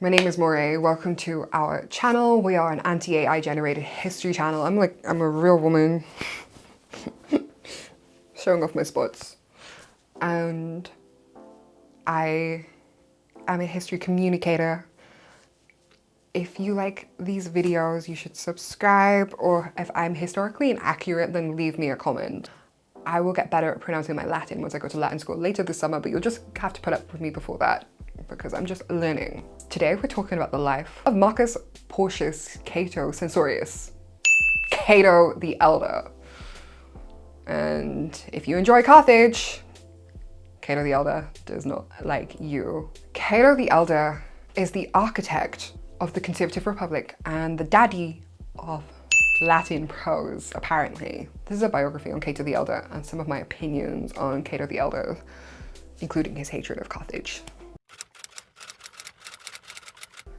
My name is Moray. Welcome to our channel. We are an anti-AI generated history channel. I'm a real woman showing off my spots. And I am a history communicator. If you like these videos, you should subscribe, or if I'm historically inaccurate, then leave me a comment. I will get better at pronouncing my Latin once I go to Latin school later this summer, but you'll just have to put up with me before that because I'm just learning. Today we're talking about the life of Marcus Porcius Cato Censorius, Cato the Elder. And if you enjoy Carthage, Cato the Elder does not like you. Cato the Elder is the architect of the conservative republic and the daddy of Latin prose, apparently. This is a biography on Cato the Elder and some of my opinions on Cato the Elder, including his hatred of Carthage.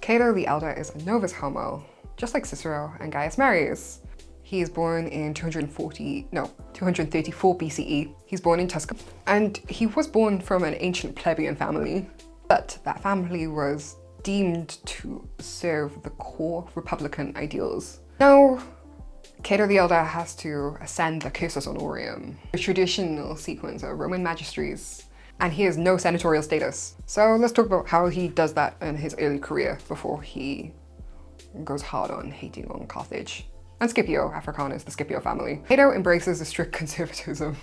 Cato the Elder is a novus homo, just like Cicero and Gaius Marius. He is born in 234 BCE. He's born in Tuscany, and he was born from an ancient plebeian family, but that family was deemed to serve the core republican ideals. Now, Cato the Elder has to ascend the cursus honorum, the traditional sequence of Roman magistries, and he has no senatorial status. So let's talk about how he does that in his early career before he goes hard on hating on Carthage and Scipio Africanus, the Scipio family. Cato embraces a strict conservatism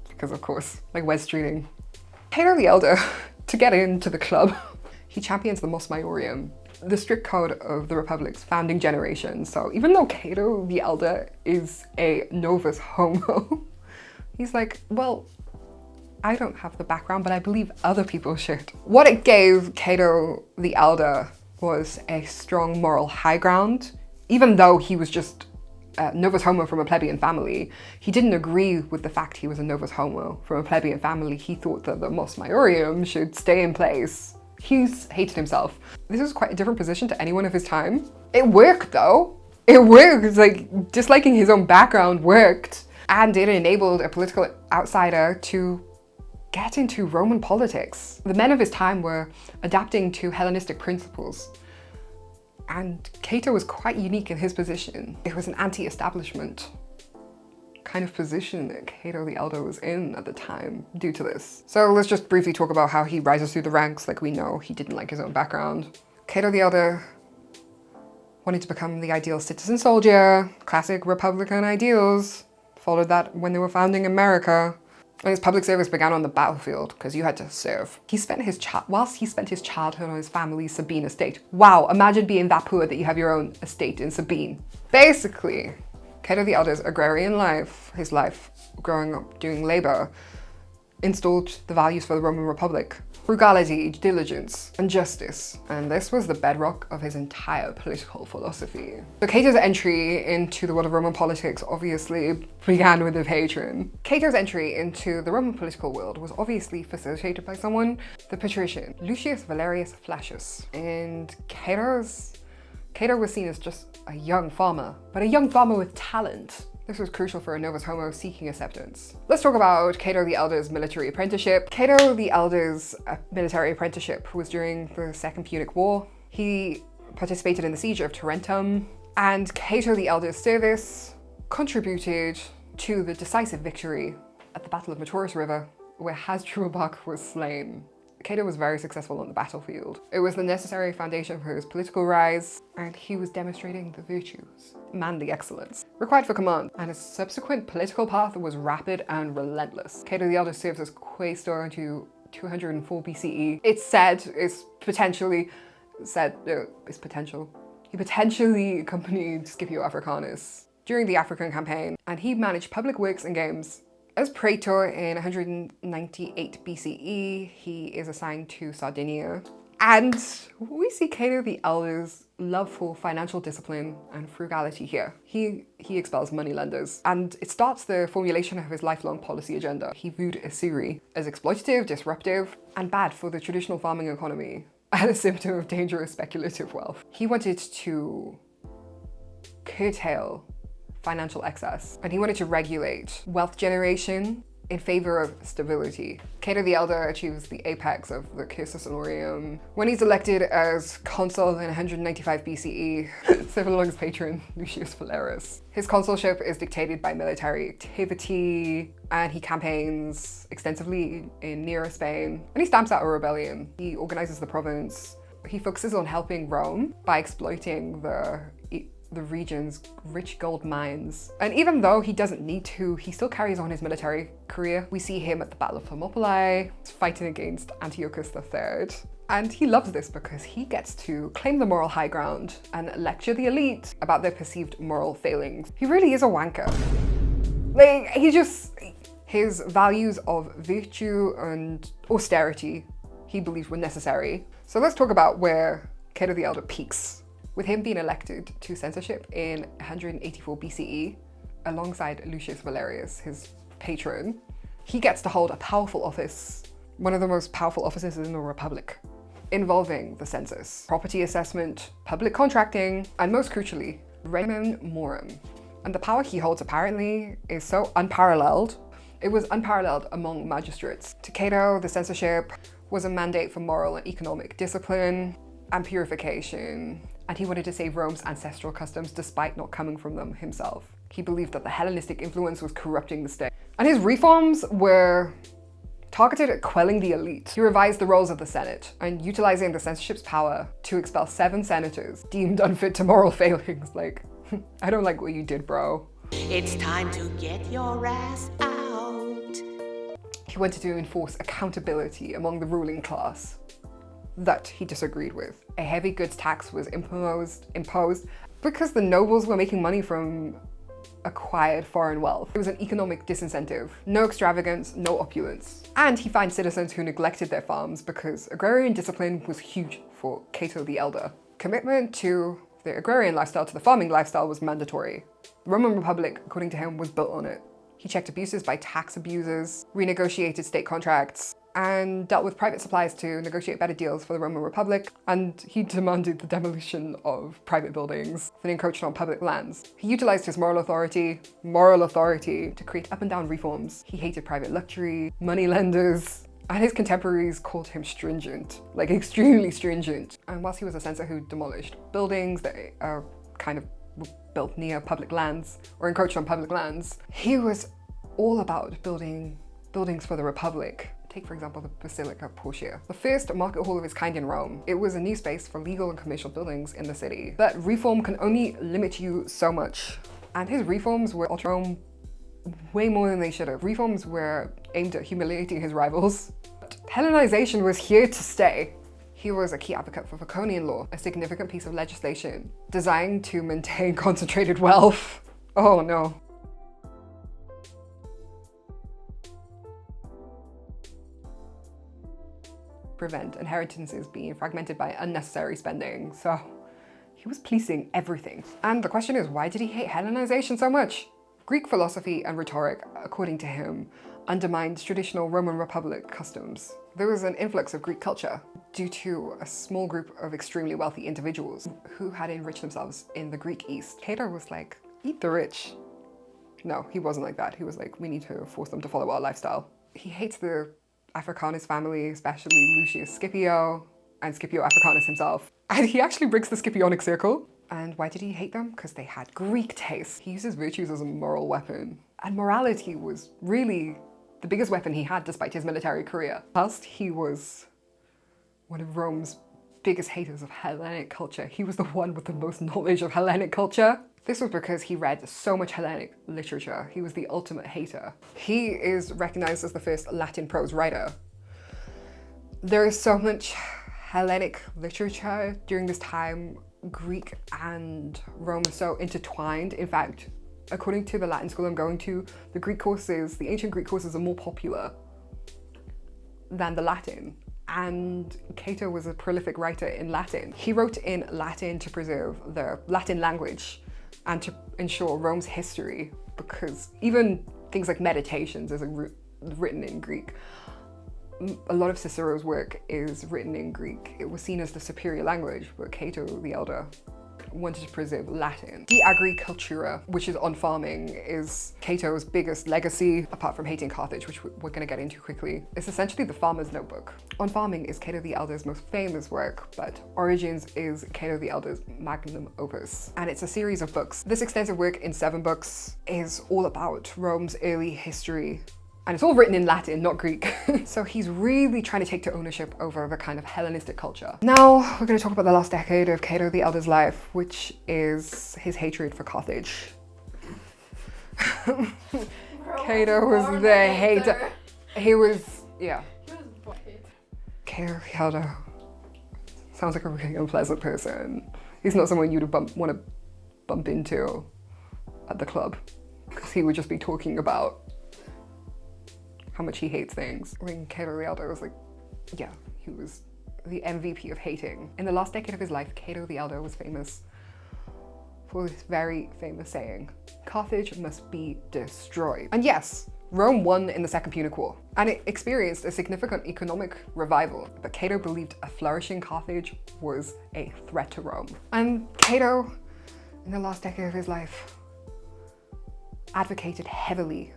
because, of course, like Wes Streeting. Cato the Elder, to get into the club, he champions the mos maiorium, the strict code of the Republic's founding generation. So even though Cato the Elder is a novus homo, he's like, well, I don't have the background, but I believe other people should. What it gave Cato the Elder was a strong moral high ground. Even though he was just a novus homo from a plebeian family, he didn't agree with the fact he was a novus homo from a plebeian family. He thought that the mos maiorium should stay in place. He hated himself. This was quite a different position to anyone of his time. It worked though. It worked, like disliking his own background worked. And it enabled a political outsider to get into Roman politics. The men of his time were adapting to Hellenistic principles. And Cato was quite unique in his position. It was an anti-establishment kind of position that Cato the Elder was in at the time due to this. So let's just briefly talk about how he rises through the ranks. Like, we know he didn't like his own background. Cato the Elder wanted to become the ideal citizen soldier, classic Republican ideals. Followed that when they were founding America. And his public service began on the battlefield because you had to serve. Whilst he spent his childhood on his family's Sabine estate. Wow, imagine being that poor that you have your own estate in Sabine. Basically, Cato the Elder's agrarian life, his life growing up doing labor, installed the values for the Roman Republic. Frugality, diligence, and justice. And this was the bedrock of his entire political philosophy. So Cato's entry into the world of Roman politics obviously began with the patron. Cato's entry into the Roman political world was obviously facilitated by someone, the patrician, Lucius Valerius Flaccus. And Cato was seen as just a young farmer, but a young farmer with talent. This was crucial for a novus homo seeking acceptance. Let's talk about Cato the Elder's military apprenticeship. Cato the Elder's military apprenticeship was during the Second Punic War. He participated in the siege of Tarentum, and Cato the Elder's service contributed to the decisive victory at the Battle of Metaurus River, where Hasdrubal was slain. Cato was very successful on the battlefield. It was the necessary foundation for his political rise, and he was demonstrating the virtues, manly excellence, required for command, and his subsequent political path was rapid and relentless. Cato the Elder serves as quaestor into 204 BCE. It's said, he potentially accompanied Scipio Africanus during the African campaign, and he managed public works and games. As praetor in 198 BCE, he is assigned to Sardinia. And we see Cato the Elder's love for financial discipline and frugality here. He expels moneylenders, and it starts the formulation of his lifelong policy agenda. He viewed usury as exploitative, disruptive, and bad for the traditional farming economy, and a symptom of dangerous speculative wealth. He wanted to curtail financial excess, and he wanted to regulate wealth generation in favor of stability. Cato the Elder achieves the apex of the cursus honorum when he's elected as consul in 195 BCE, serving along his patron, Lucius Valerius. His consulship is dictated by military activity, and he campaigns extensively in Near Spain, and he stamps out a rebellion. He organizes the province. He focuses on helping Rome by exploiting the region's rich gold mines. And even though he doesn't need to, he still carries on his military career. We see him at the Battle of Thermopylae, fighting against Antiochus III. And he loves this because he gets to claim the moral high ground and lecture the elite about their perceived moral failings. He really is a wanker. Like, his values of virtue and austerity, he believed were necessary. So let's talk about where Cato the Elder peaks. With him being elected to censorship in 184 BCE, alongside Lucius Valerius, his patron, he gets to hold a powerful office, one of the most powerful offices in the Republic, involving the census, property assessment, public contracting, and most crucially, remen morum. And the power he holds apparently is so unparalleled. It was unparalleled among magistrates. To Cato, the censorship was a mandate for moral and economic discipline and purification, and he wanted to save Rome's ancestral customs despite not coming from them himself. He believed that the Hellenistic influence was corrupting the state. And his reforms were targeted at quelling the elite. He revised the roles of the Senate and utilizing the censorship's power to expel 7 senators deemed unfit to moral failings. Like, I don't like what you did, bro. It's time to get your ass out. He wanted to enforce accountability among the ruling class that he disagreed with. A heavy goods tax was imposed because the nobles were making money from acquired foreign wealth. It was an economic disincentive. No extravagance, no opulence. And he fined citizens who neglected their farms because agrarian discipline was huge for Cato the Elder. Commitment to the agrarian lifestyle to the farming lifestyle was mandatory. The Roman Republic, according to him, was built on it. He checked abuses by tax abusers, renegotiated state contracts, and dealt with private suppliers to negotiate better deals for the Roman Republic, and he demanded the demolition of private buildings that encroached on public lands. He utilized his moral authority to create up and down reforms. He hated private luxury, moneylenders, and his contemporaries called him stringent, like extremely stringent. And whilst he was a censor who demolished buildings that are kind of built near public lands or encroached on public lands, he was all about building buildings for the Republic. Take, for example, the Basilica Portia, the first market hall of its kind in Rome. It was a new space for legal and commercial buildings in the city. But reform can only limit you so much. And his reforms were Rome way more than they should have. Reforms were aimed at humiliating his rivals. But Hellenization was here to stay. He was a key advocate for Voconian law, a significant piece of legislation designed to maintain concentrated wealth. Oh no. Prevent inheritances being fragmented by unnecessary spending. So he was policing everything. And the question is, why did he hate Hellenization so much? Greek philosophy and rhetoric, according to him, undermined traditional Roman Republic customs. There was an influx of Greek culture due to a small group of extremely wealthy individuals who had enriched themselves in the Greek East. Cato was like, eat the rich. No, he wasn't like that. He was like, we need to force them to follow our lifestyle. He hates the Africanus family, especially Lucius Scipio and Scipio Africanus himself. And he actually breaks the Scipionic circle. And why did he hate them? Because they had Greek taste. He uses virtues as a moral weapon. And morality was really the biggest weapon he had despite his military career. Whilst he was one of Rome's biggest haters of Hellenic culture, he was the one with the most knowledge of Hellenic culture. This was because he read so much Hellenic literature. He was the ultimate hater. He is recognized as the first Latin prose writer. There is so much Hellenic literature during this time. Greek and Rome are so intertwined. In fact, according to the Latin school I'm going to, the Greek courses, the ancient Greek courses are more popular than the Latin. And Cato was a prolific writer in Latin. He wrote in Latin to preserve the Latin language and to ensure Rome's history, because even things like Meditations is written in Greek. A lot of Cicero's work is written in Greek. It was seen as the superior language, but Cato the Elder wanted to preserve Latin. De Agricultura, which is on farming, is Cato's biggest legacy, apart from hating Carthage, which we're going to get into quickly. It's essentially the farmer's notebook. On farming is Cato the Elder's most famous work, but Origins is Cato the Elder's magnum opus. And it's a series of books. This extensive work in 7 books is all about Rome's early history. And it's all written in Latin, not Greek. So he's really trying to take to ownership over the kind of Hellenistic culture. Now we're going to talk about the last decade of Cato the Elder's life, which is his hatred for Carthage. Cato was the hater. He was, yeah. Cato the Elder sounds like a really unpleasant person. He's not someone you'd want to bump into at the club, because he would just be talking about how much he hates things. When Cato the Elder was like, yeah, he was the MVP of hating. In the last decade of his life, Cato the Elder was famous for this very famous saying, Carthage must be destroyed. And yes, Rome won in the Second Punic War, and it experienced a significant economic revival, but Cato believed a flourishing Carthage was a threat to Rome. And Cato, in the last decade of his life, advocated heavily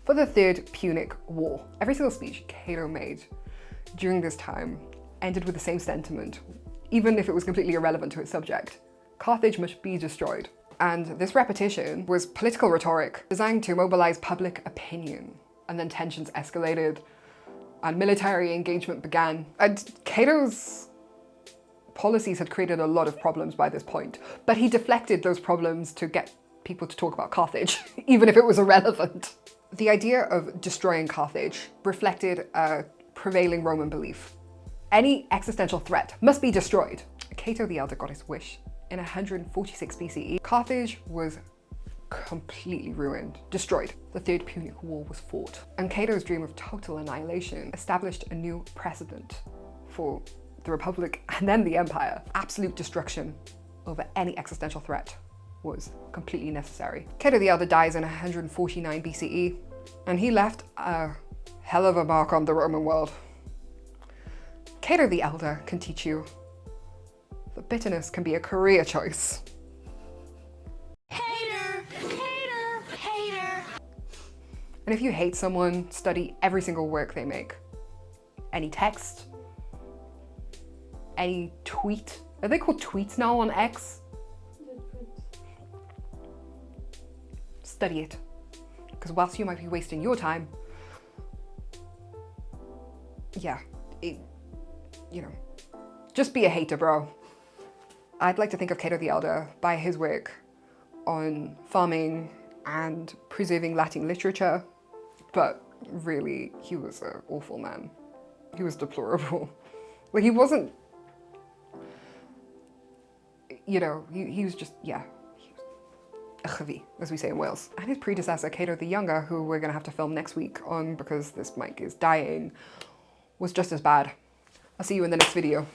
for the Third Punic War. Every single speech Cato made during this time ended with the same sentiment, even if it was completely irrelevant to its subject. Carthage must be destroyed. And this repetition was political rhetoric designed to mobilize public opinion. And then tensions escalated and military engagement began. And Cato's policies had created a lot of problems by this point, but he deflected those problems to get people to talk about Carthage, even if it was irrelevant. The idea of destroying Carthage reflected a prevailing Roman belief. Any existential threat must be destroyed. Cato the Elder got his wish. In 146 BCE, Carthage was completely ruined, destroyed. The Third Punic War was fought, and Cato's dream of total annihilation established a new precedent for the Republic and then the Empire. Absolute destruction over any existential threat was completely necessary. Cato the Elder dies in 149 BCE, and he left a hell of a mark on the Roman world. Cato the Elder can teach you that bitterness can be a career choice. Hater, hater, hater. And if you hate someone, study every single work they make. Any text, any tweet. Are they called tweets now on X? Study it, because whilst you might be wasting your time, just be a hater, bro. I'd like to think of Cato the Elder by his work on farming and preserving Latin literature, but really, he was an awful man. He was deplorable. Like, he wasn't, he was just, yeah. A chevy, as we say in Wales. And his predecessor, Cato the Younger, who we're gonna have to film next week on because this mic is dying, was just as bad. I'll see you in the next video.